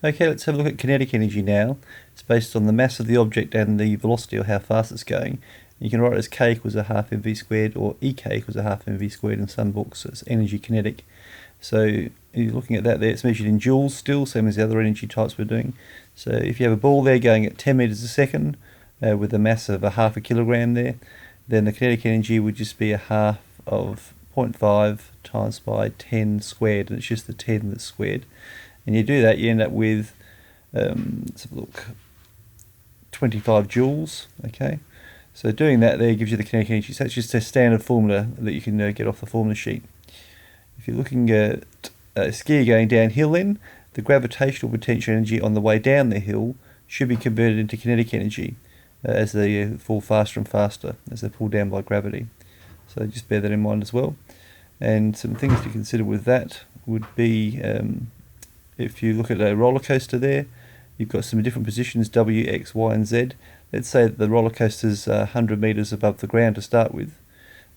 Okay, let's have a look at kinetic energy now. It's based on the mass of the object and the velocity, or how fast it's going. You can write it as k equals a half mv squared, or ek equals a half mv squared in some books. So it's energy kinetic. So you're looking at that there, it's measured in joules still, same as the other energy types we're doing. So if you have a ball there going at 10 meters a second with a mass of a half a kilogram there, then the kinetic energy would just be a half of 0.5 times by 10 squared, and it's just the 10 that's squared. And you do that, you end up with, let's have a look, 25 joules, okay? So doing that there gives you the kinetic energy. So that's just a standard formula that you can get off the formula sheet. If you're looking at a skier going downhill then, the gravitational potential energy on the way down the hill should be converted into kinetic energy as they fall faster and faster, as they're pulled down by gravity. So just bear that in mind as well. And some things to consider with that would be, if you look at a roller coaster there, you've got some different positions, W, X, Y and Z. Let's say that the roller coaster's 100 meters above the ground to start with.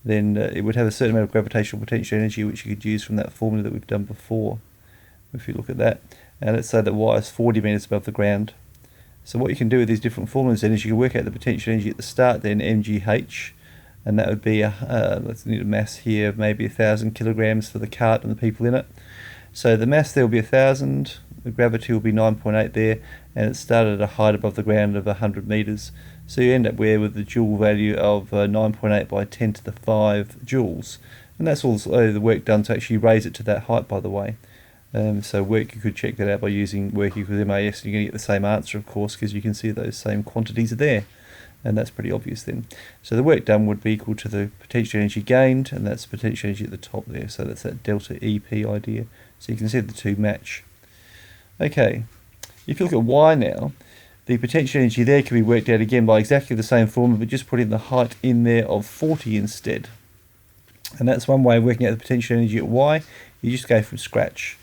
Then it would have a certain amount of gravitational potential energy which you could use from that formula that we've done before. If you look at that, and let's say that Y is 40 meters above the ground. So what you can do with these different formulas then is you can work out the potential energy at the start then, mgh, and that would be, let's need a mass here of maybe 1,000 kilograms for the cart and the people in it. So the mass there will be 1,000, the gravity will be 9.8 there, and it started at a height above the ground of 100 meters. So you end up with the joule value of 9.8 by 10 to the 5 joules. And that's also the work done to actually raise it to that height, by the way. So work, you could check that out by using work equals MAS, and you're going to get the same answer, of course, because you can see those same quantities are there. And that's pretty obvious then. So the work done would be equal to the potential energy gained, and that's potential energy at the top there. So that's that delta EP idea. So you can see the two match. Okay, if you look at Y now, the potential energy there can be worked out again by exactly the same formula, but just putting the height in there of 40 instead. And that's one way of working out the potential energy at Y. You just go from scratch.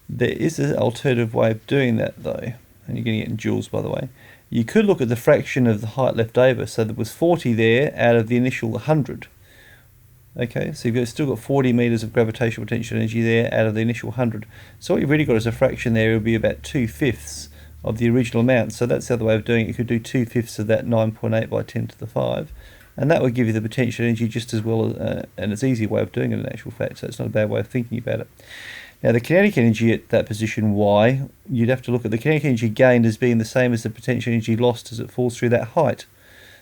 There is an alternative way of doing that though, and you're getting it in joules, by the way. You could look at the fraction of the height left over, so there was 40 there out of the initial 100. Okay, so you've still got 40 meters of gravitational potential energy there out of the initial 100. So what you've really got as a fraction there would be about 2/5 of the original amount. So that's the other way of doing it. You could do 2/5 of that 9.8 by 10 to the 5. And that would give you the potential energy just as well, and it's an easy way of doing it in actual fact, so it's not a bad way of thinking about it. Now the kinetic energy at that position Y, you'd have to look at the kinetic energy gained as being the same as the potential energy lost as it falls through that height.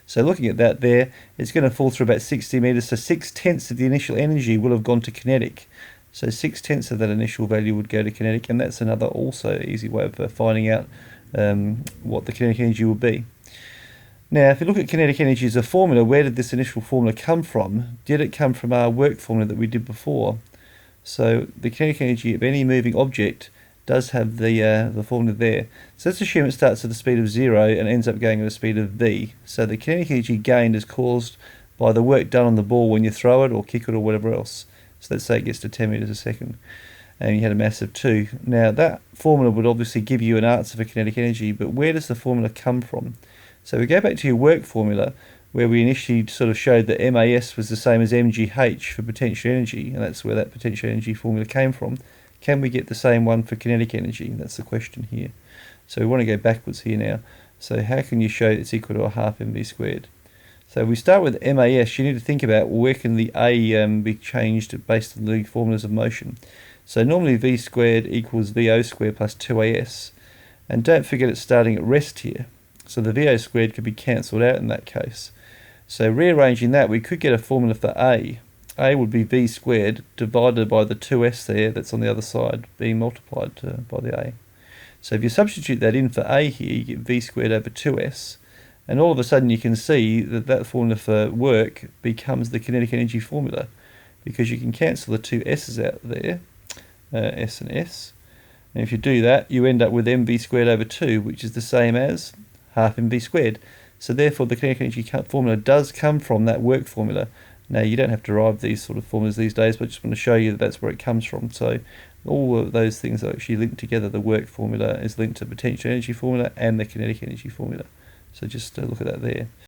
So looking at that there, it's going to fall through about 60 meters, so 6/10 of the initial energy will have gone to kinetic. So 6/10 of that initial value would go to kinetic, and that's another also easy way of finding out what the kinetic energy will be. Now, if you look at kinetic energy as a formula, where did this initial formula come from? Did it come from our work formula that we did before? So the kinetic energy of any moving object does have the formula there. So let's assume it starts at the speed of 0 and ends up going at a speed of v. So the kinetic energy gained is caused by the work done on the ball when you throw it or kick it or whatever else. So let's say it gets to 10 meters a second and you had a mass of 2. Now that formula would obviously give you an answer for kinetic energy, but where does the formula come from? So we go back to your work formula where we initially sort of showed that MAS was the same as MGH for potential energy, and that's where that potential energy formula came from. Can we get the same one for kinetic energy? That's the question here. So we want to go backwards here now. So how can you show it's equal to a half mv squared? So we start with MAS. You need to think about where can the A be changed based on the formulas of motion. So normally V squared equals VO squared plus 2AS. And don't forget it's starting at rest here. So the VO squared could be cancelled out in that case. So rearranging that, we could get a formula for A. A would be V squared divided by the 2S there that's on the other side being multiplied by the A. So if you substitute that in for A here, you get V squared over 2S. And all of a sudden you can see that that formula for work becomes the kinetic energy formula, because you can cancel the two S's out there, S and S. And if you do that, you end up with mv squared over 2, which is the same as half mv squared. So therefore the kinetic energy formula does come from that work formula. Now you don't have to derive these sort of formulas these days, but I just want to show you that that's where it comes from. So all of those things are actually linked together. The work formula is linked to potential energy formula and the kinetic energy formula. So just look at that there.